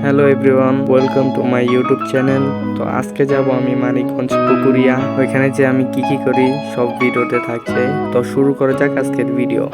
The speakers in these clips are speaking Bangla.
Hello everyone, welcome to my YouTube channel. তো আজকে যাব আমি মানিকগঞ্জ পুকুরিয়া। ওইখানে যে আমি কি করি সব ভিডিওতে থাকছে। তো শুরু করা যাক আজকের ভিডিও।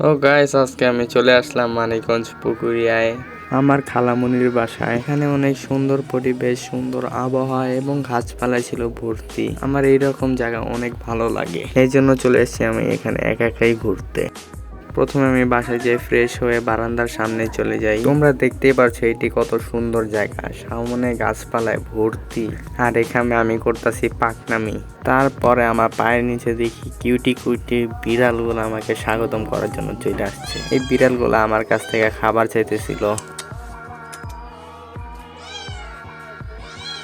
তো গাইস, আজকে আমি চলে আসলাম মানিকগঞ্জ পুকুরিয়ায় আমার খালামণির বাসায়। এখানে অনেক সুন্দর পরিবেশ, সুন্দর আবহাওয়া এবং গাছপালা ছিল ভর্তি। আমার এইরকম জায়গা অনেক ভালো লাগে, এই জন্য চলে এসেছি আমি এখানে একাই ঘুরতে। প্রথমে আমি বাসায় যেয়ে ফ্রেশ হয়ে বারান্দার সামনে চলে যাই। তোমরা দেখতেই পারছো এটি কত সুন্দর জায়গা, সামনে গাছপালায় ভর্তি। আর এখানে আমি করতেছি পাকনামি। তারপরে আমার পায়ের নিচে দেখি কিউটি বিড়ালগুলো আমাকে স্বাগতম করার জন্য চলে আসছে। এই বিড়ালগুলো আমার কাছ থেকে খাবার চাইতেছিল।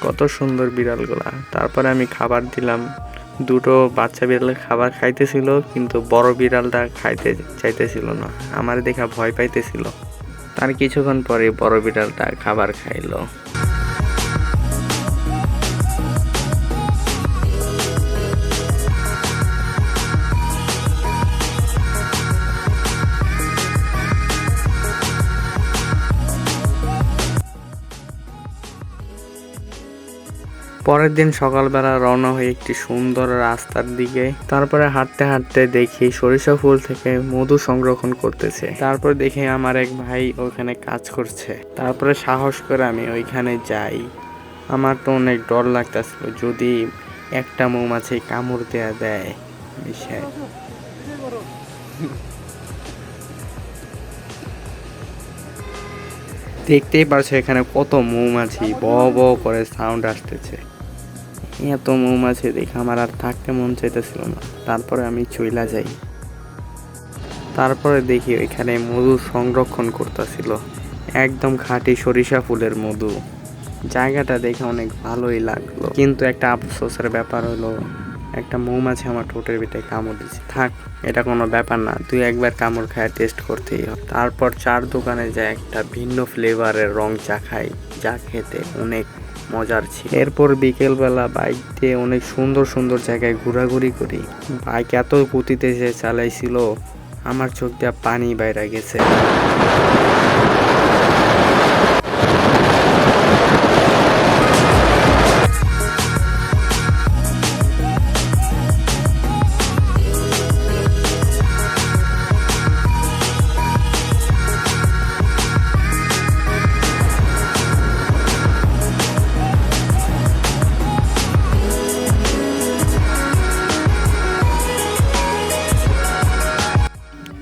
কত সুন্দর বিড়ালগুলা। তারপরে আমি খাবার দিলাম। দুটো বাচ্চা বিড়াল খাবার খাইতেছিল, কিন্তু বড় বিড়ালটা খাইতে চাইতেছিল না, আমার দেখা ভয় পাইতেছিল। তার কিছুক্ষণ পরে বড় বিড়ালটা খাবার খাইলো। পরের দিন সকালবেলা রওনা হয়ে একটি সুন্দর রাস্তার দিকে। তারপরে হাঁটতে হাঁটতে দেখি সরিষা ফুল থেকে মধু সংরক্ষণ করতেছে। তারপর দেখি আমার এক ভাই ওখানে কাজ করছে। তারপরে সাহস করে আমি ওইখানে যাই। আমার তো অনেক ডর লাগতেছিল, যদি একটা মৌমাছি কামড় দেয়া দেয়। দেখতেই পারছো এখানে কত মৌমাছি ব ব করে সাউন্ড আসতেছে। এত মৌমাছি দেখে আমার আর থাকতে মন চাইতেছিল না। তারপরে আমি চইলা যাই। তারপরে দেখি ওইখানে মধু সংরক্ষণ করতেছিল, একদম খাঁটি সরিষা ফুলের মধু। জায়গাটা দেখে অনেক ভালোই লাগলো, কিন্তু একটা আফসোসের ব্যাপার হলো একটা মৌমাছি আমার ঠোঁটের ভিতরে কামড় দিচ্ছে। থাক, এটা কোনো ব্যাপার না, তুই একবার কামড় খায় টেস্ট করতেই হবে। তারপর চার দোকানে যায় একটা ভিন্ন ফ্লেভারের রং চা খাই, যা খেতে অনেক মজার ছিল। এরপর বিকেলবেলা বাইক দিয়ে অনেক সুন্দর সুন্দর জায়গায় ঘোরাঘুরি করি। বাইক এত গতিতে যে চালাইছিল, আমার চোখ দিয়ে পানি বাইরে গেছে।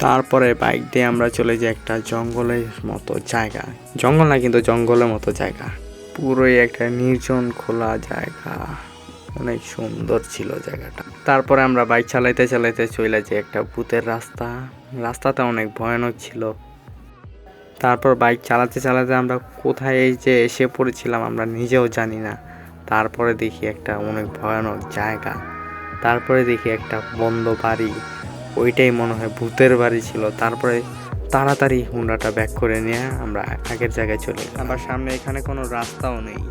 তারপরে বাইক দিয়ে আমরা চলে যাই একটা জঙ্গলের মতো জায়গা। জঙ্গল না, কিন্তু জঙ্গলের মতো জায়গা। পুরোই একটা নির্জন খোলা জায়গা, অনেক সুন্দর ছিল জায়গাটা। তারপরে আমরা বাইক চালাইতে চালাইতে চলে যাই একটা ভূতের রাস্তা। রাস্তাটা অনেক ভয়ানক ছিল। তারপর বাইক চালাতে চালাতে আমরা কোথায় যে এসে পড়েছিলাম আমরা নিজেও জানি না। তারপরে দেখি একটা অনেক ভয়ানক জায়গা। তারপরে দেখি একটা বন্ধ বাড়ি, ওইটাই মনে হয় ভূতের বাড়ি ছিল। তারপরে তাড়াতাড়ি হুন্ডাটা ব্যাক করে নিয়ে আমরা আগের জায়গায় চলে গেলাম। আবার সামনে এখানে কোনো রাস্তাও নেই।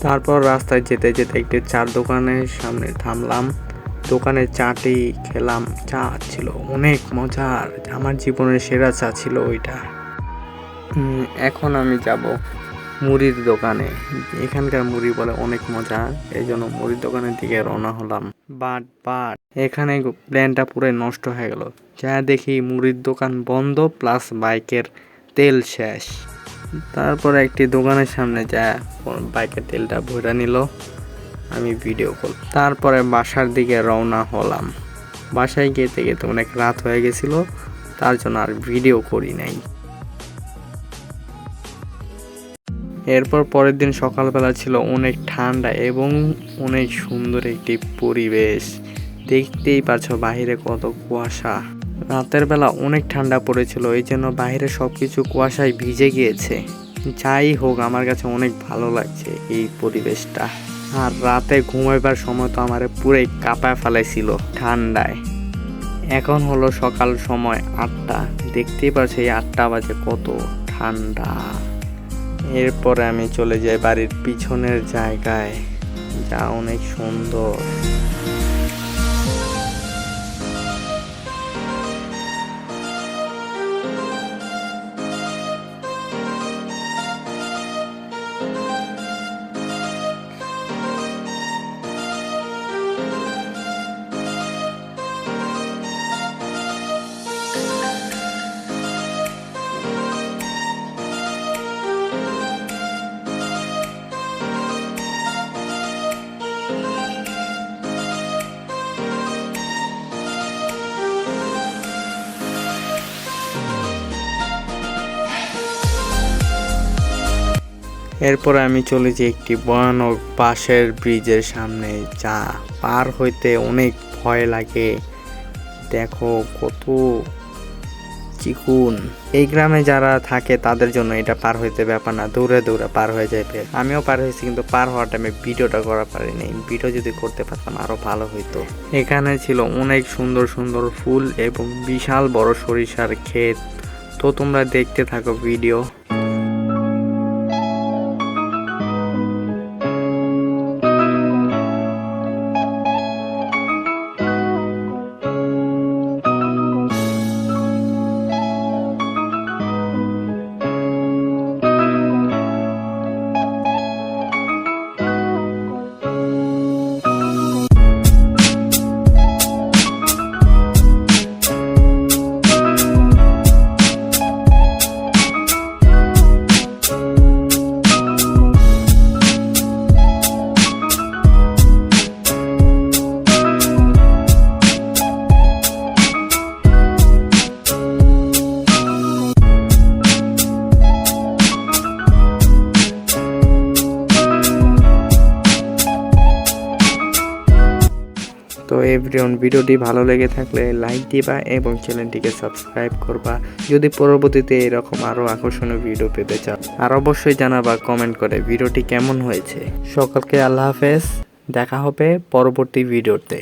তারপর রাস্তায় যেতে যেতে একটি চার দোকানের সামনে থামলাম। দোকানের চাটি খেলাম, চা ছিল অনেক মজার, আমার জীবনের সেরা চা ছিল ওইটা। এখন আমি যাব মুড়ির দোকানে। এখানকার মুড়ি বলে অনেক মজা, এই জন্য মুড়ির দোকানের দিকে রওনা হলাম। বাট এখানে প্ল্যানটা পুরো নষ্ট হয়ে গেল। যা দেখি মুড়ির দোকান বন্ধ, প্লাস বাইকের তেল শেষ। তারপরে একটি দোকানের সামনে যা বাইকের তেলটা ভরে নিল, আমি ভিডিও কল। তারপরে বাসার দিকে রওনা হলাম। বাসায় যেতে যেতে অনেক রাত হয়ে গেছিল, তার জন্য আর ভিডিও করি নাই। এরপর পরের দিন সকালবেলা ছিল অনেক ঠান্ডা এবং অনেক সুন্দর একটি পরিবেশ। দেখতেই পাচ্ছ বাহিরে কত কুয়াশা। রাতের বেলা অনেক ঠান্ডা পড়েছিল, এই জন্য বাইরে সবকিছু কুয়াশায় ভিজে গিয়েছে। যাই হোক, আমার কাছে অনেক ভালো লাগছে এই পরিবেশটা। আর রাতে ঘুমাইবার সময় তো আমার পুরো কাঁপায় ফেলাইছিল ঠান্ডায়। এখন হলো সকাল সময় 8টা। দেখতেই পাচ্ছ এই 8টা বাজে কত ঠান্ডা। এরপরে আমি চলে যাই বাড়ির পিছনের জায়গায়, যা অনেক সুন্দর। এরপরে আমি চলে যাই একটি ভয়ানক বাঁশের ব্রিজের সামনে, যা পার হইতে অনেক ভয় লাগে। দেখো কত চিকুন। এই গ্রামে যারা থাকে তাদের জন্য এটা পার হইতে ব্যাপার না, দৌড়ে দৌড়ে পার হয়ে যাবে। আমিও পার হয়েছি, কিন্তু পার হওয়ার টাইমে ভিডিওটা করা পারিনি। ভিডিও যদি করতে পারতাম আরো ভালো হইতো। এখানে ছিল অনেক সুন্দর সুন্দর ফুল এবং বিশাল বড় সরিষার ক্ষেত। তো তোমরা দেখতে থাকো ভিডিও। তো এভরিওয়ান, ভিডিওটি ভালো লেগে থাকলে লাইক দিবা এবং চ্যানেলটিকে সাবস্ক্রাইব করবা যদি পরবর্তীতে এরকম আরও আকর্ষণীয় ভিডিও পেতে চাও। আর অবশ্যই জানাবা কমেন্ট করে ভিডিওটি কেমন হয়েছে। সকলকে আল্লাহ হাফেজ, দেখা হবে পরবর্তী ভিডিওতে।